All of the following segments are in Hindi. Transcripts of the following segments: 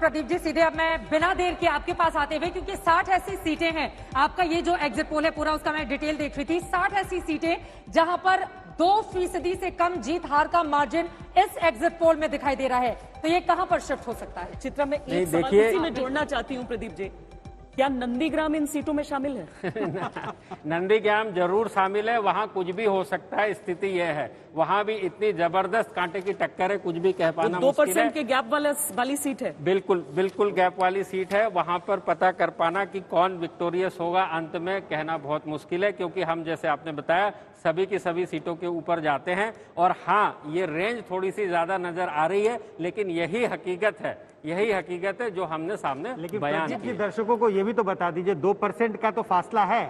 प्रदीप जी, सीधे अब मैं बिना देर के आपके पास आते हुए, क्योंकि 60 ऐसी सीटें हैं, आपका ये जो एग्जिट पोल है पूरा उसका मैं डिटेल देख रही थी, 60 ऐसी सीटें जहां पर 2% से कम जीत हार का मार्जिन इस एग्जिट पोल में दिखाई दे रहा है। तो ये कहां पर शिफ्ट हो सकता है? चित्रा में एक सवाल इसी में जोड़ना चाहती हूँ प्रदीप जी, क्या नंदीग्राम इन सीटों में शामिल है? नंदीग्राम जरूर शामिल है, वहां कुछ भी हो सकता है। स्थिति यह है, वहां भी इतनी जबरदस्त कांटे की टक्कर है, कुछ भी कह पाना मुश्किल है। 2% के गैप वाली सीट है। बिल्कुल बिल्कुल गैप वाली सीट है। वहां पर पता कर पाना कि कौन विक्टोरियस होगा अंत में कहना बहुत मुश्किल है, क्योंकि हम जैसे आपने बताया सभी की सभी सीटों के ऊपर जाते हैं। और हाँ, ये रेंज थोड़ी सी ज्यादा नजर आ रही है, लेकिन यही हकीकत है जो हमने सामने बयान की। दर्शकों को ये भी तो बता दीजिए, 2% का तो फासला है,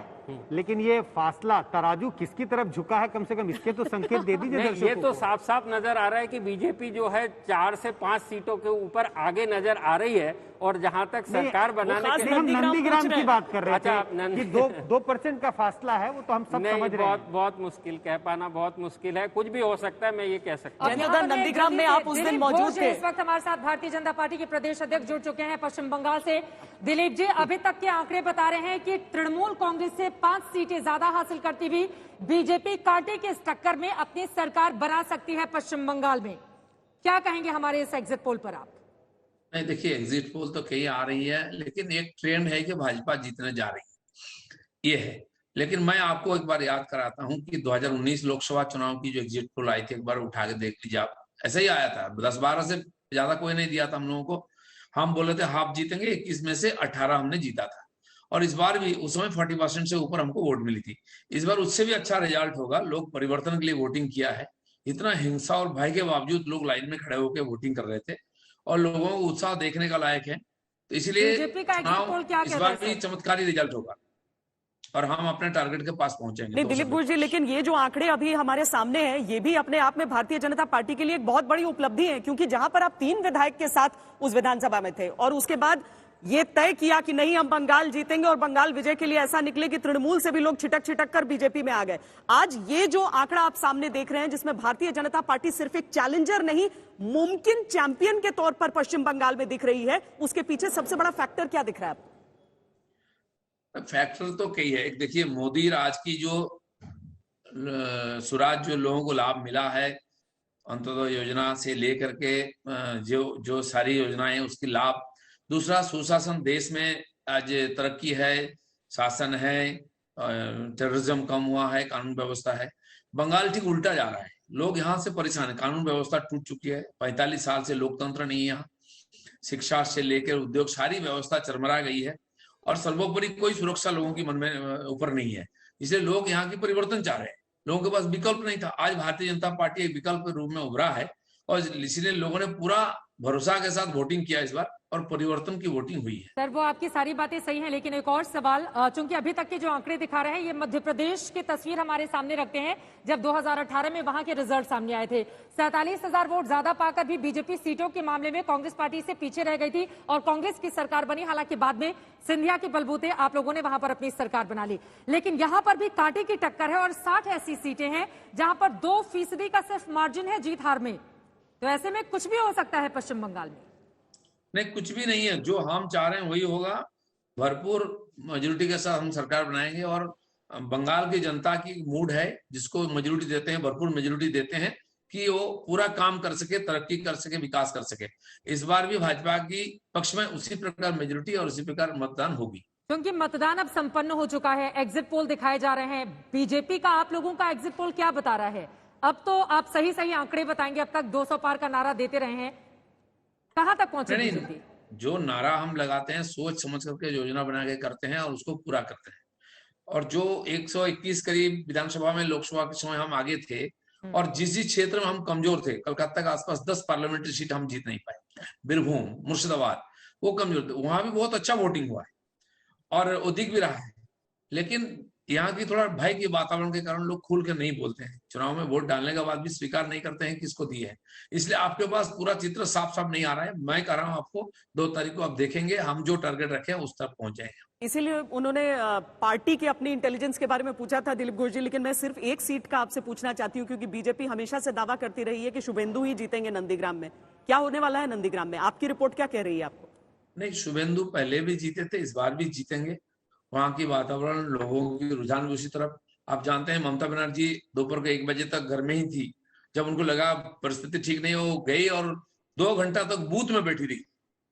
लेकिन ये फासला तराजू किसकी तरफ झुका है, कम से कम इसके तो संकेत दे दीजिए दर्शकों ये तो साफ साफ नजर आ रहा है कि बीजेपी जो है 4 से 5 सीटों के ऊपर आगे नजर आ रही है। और जहां तक सरकार बनाने के हम नंदीग्राम की बात कर रहे थे कि 2% का फासला है, वो तो हम सब समझ रहे हैं। बहुत मुश्किल कह पाना, बहुत मुश्किल है। कुछ भी हो सकता है, मैं ये कह सकता हूँ। नंदीग्राम में आप उस दिन मौजूद थे। इस वक्त हमारे साथ भारतीय जनता पार्टी के प्रदेश अध्यक्ष जुड़ चुके हैं पश्चिम बंगाल से। दिलीप जी, अभी तक के आंकड़े बता रहे हैं कि तृणमूल कांग्रेस से 5 सीटें ज्यादा हासिल करती हुई बीजेपी कांटे के इस टक्कर में अपनी सरकार बना सकती है पश्चिम बंगाल में। क्या कहेंगे हमारे इस एग्जिट पोल पर आप? नहीं, देखिए, एग्जिट पोल तो कई आ रही है, लेकिन एक ट्रेंड है कि भाजपा जीतने जा रही है, ये है। लेकिन मैं आपको एक बार याद कराता हूं कि 2019 लोकसभा चुनाव की जो एग्जिट पोल आई थी, एक बार उठा के देख लीजिए आप। ऐसा ही आया था, 10-12 से ज्यादा कोई नहीं दिया था हम लोगों को। हम बोले थे हाफ जीतेंगे, 21 में से 18 हमने जीता था। और इस बार भी उस समय 40% से ऊपर हमको वोट मिली थी। इस बार उससे भी अच्छा रिजल्ट होगा। लोग परिवर्तन के लिए वोटिंग किया है। इतना हिंसा और भय के बावजूद लोग लाइन में खड़े होकर वोटिंग कर रहे थे और लोगों को उत्साह देखने का लायक है। तो इसलिए चुनाव इस बार भी चमत्कारी रिजल्ट होगा और हम अपने टारगेट के पास पहुंचेंगे। नहीं दिलीप घोष जी, लेकिन ये जो आंकड़े अभी हमारे सामने हैं, ये भी अपने आप में भारतीय जनता पार्टी के लिए एक बहुत बड़ी उपलब्धि है, क्योंकि जहां पर आप 3 विधायक के साथ उस विधानसभा में थे और उसके बाद ये तय किया कि नहीं, हम बंगाल जीतेंगे और बंगाल विजय के लिए ऐसा निकले कि तृणमूल से भी लोग छिटक कर बीजेपी में आ गए। आज ये जो आंकड़ा आप सामने देख रहे हैं, जिसमें भारतीय जनता पार्टी सिर्फ एक चैलेंजर नहीं, मुमकिन चैंपियन के तौर पर पश्चिम बंगाल में दिख रही है, उसके पीछे सबसे बड़ा फैक्टर क्या दिख रहा है आपको? फैक्टर तो कई है। एक देखिए, मोदी राज की जो स्वराज जो लोगों को लाभ मिला है, अंत्योदय योजना से लेकर के जो सारी योजनाएं उसकी लाभ। दूसरा, सुशासन, देश में आज तरक्की है, शासन है, टेररिज्म कम हुआ है, कानून व्यवस्था है। बंगाल ठीक उल्टा जा रहा है। लोग यहाँ से परेशान है, कानून व्यवस्था टूट चुकी है, 45 साल से लोकतंत्र नहीं है यहाँ, शिक्षा से लेकर उद्योग सारी व्यवस्था चरमरा गई है और सर्वोपरि कोई सुरक्षा लोगों की मन में ऊपर नहीं है। इसलिए लोग यहाँ की परिवर्तन चाह रहे हैं। लोगों के पास विकल्प नहीं था, आज भारतीय जनता पार्टी एक विकल्प के रूप में उभरा है और इसलिए लोगों ने पूरा भरोसा के साथ वोटिंग किया इस बार और परिवर्तन की वोटिंग हुई है। सर, वो आपकी सारी बातें सही हैं, लेकिन एक और सवाल, चूंकि अभी तक के जो आंकड़े दिखा रहे हैं ये मध्य प्रदेश की तस्वीर हमारे सामने रखते हैं, जब 2018 में वहां के रिजल्ट सामने आए थे। 47,000 वोट ज्यादा पाकर भी बीजेपी सीटों के मामले में कांग्रेस पार्टी से पीछे रह गई थी और कांग्रेस की सरकार बनी। हालांकि बाद में सिंधिया के बलबूते आप लोगों ने वहां पर अपनी सरकार बना ली, लेकिन यहां पर भी कांटे की टक्कर है और 60 ऐसी सीटें हैं जहां पर 2% का सिर्फ मार्जिन है जीत हार में। तो ऐसे में कुछ भी हो सकता है पश्चिम बंगाल में। नहीं, कुछ भी नहीं है। जो हम चाह रहे हैं वही होगा। भरपूर मेजोरिटी के साथ हम सरकार बनाएंगे और बंगाल की जनता की मूड है, जिसको मेजोरिटी देते हैं, भरपूर मेजोरिटी देते हैं कि वो पूरा काम कर सके, तरक्की कर सके, विकास कर सके। इस बार भी भाजपा की पक्ष में उसी प्रकार मेजोरिटी और उसी प्रकार मतदान होगी, क्योंकि मतदान अब संपन्न हो चुका है। एग्जिट पोल दिखाए जा रहे हैं। बीजेपी का आप लोगों का एग्जिट पोल क्या बता रहा है? अब तो आप सही आंकड़े बताएंगे। अब तक 200 पार का नारा देते रहे हैं, कहां तक पहुंचे बीजेपी? जो नारा हम लगाते हैं सोच समझ करके योजना बना के करते हैं और उसको पूरा करते हैं। और जो 121 करीब विधानसभा में लोकसभा के समय हम आगे थे और जिस क्षेत्र में हम कमजोर थे, कलकत्ता के आसपास 10 पार्लियामेंट्री सीट हम जीत नहीं पाए, बीरभूम, मुर्शिदाबाद, वो कमजोर थे, वहां भी बहुत अच्छा वोटिंग हुआ है और अधिक भी रहा है। लेकिन यहाँ की थोड़ा भय के वातावरण के कारण लोग खुल के नहीं बोलते हैं, चुनाव में वोट डालने के बाद भी स्वीकार नहीं करते हैं किसको दिए है। इसलिए आपके पास पूरा चित्र साफ साफ नहीं आ रहा है। मैं कह रहा हूं आपको 2 तारीख को आप देखेंगे, हम जो टारगेट रखे हैं उस तक पहुंच जाएंगे। इसीलिए उन्होंने पार्टी की अपनी इंटेलिजेंस के बारे में पूछा था दिलीप घोष जी, लेकिन मैं सिर्फ एक सीट का आपसे पूछना चाहती हूँ, क्योंकि बीजेपी हमेशा से दावा करती रही है कि शुभेंदु ही जीतेंगे नंदीग्राम में। क्या होने वाला है नंदीग्राम में? आपकी रिपोर्ट क्या कह रही है आपको? नहीं, शुभेंदु पहले भी जीते थे, इस बार भी जीतेंगे। वहां की वातावरण, लोगों की रुझान भी उसी तरफ। आप जानते हैं ममता बनर्जी दोपहर को 1 बजे तक घर में ही थी। जब उनको लगा परिस्थिति ठीक नहीं, वो गई और 2 घंटा तक बूथ में बैठी रही,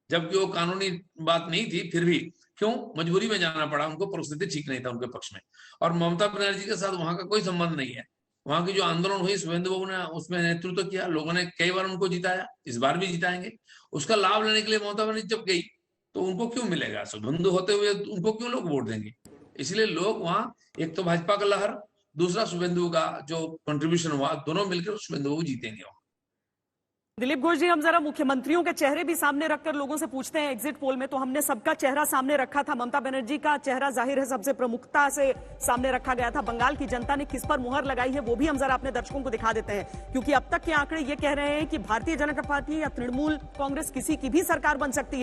जबकि वो कानूनी बात नहीं थी। फिर भी क्यों, मजबूरी में जाना पड़ा उनको, परिस्थिति ठीक नहीं था उनके पक्ष में। और ममता बनर्जी के साथ वहां का कोई संबंध नहीं है। वहां की जो आंदोलन हुई, शुभेंदु बाबू ने उसमें नेतृत्व किया, लोगों ने कई बार उनको जिताया, इस बार भी जिताएंगे। उसका लाभ लेने के लिए ममता बनर्जी जब गई तो उनको क्यों मिलेगा? शुभेंदु होते हुए उनको क्यों लोग वोट देंगे? इसलिए लोग वहां, एक तो भाजपा का लहर, दूसरा शुभेंदु का जो कंट्रीब्यूशन हुआ, दोनों मिलकर शुभेंदु बाबू जीतेंगे। दिलीप घोष जी, हम जरा मुख्यमंत्रियों के चेहरे भी सामने रखकर लोगों से पूछते हैं। एग्जिट पोल में तो हमने सबका चेहरा सामने रखा था, ममता बनर्जी का चेहरा जाहिर है सबसे प्रमुखता से सामने रखा गया था। बंगाल की जनता ने किस पर मुहर लगाई है वो भी हम जरा अपने दर्शकों को दिखा देते हैं, क्योंकि अब तक के आंकड़े ये कह रहे हैं कि भारतीय जनता पार्टी या तृणमूल कांग्रेस किसी की भी सरकार बन सकती है।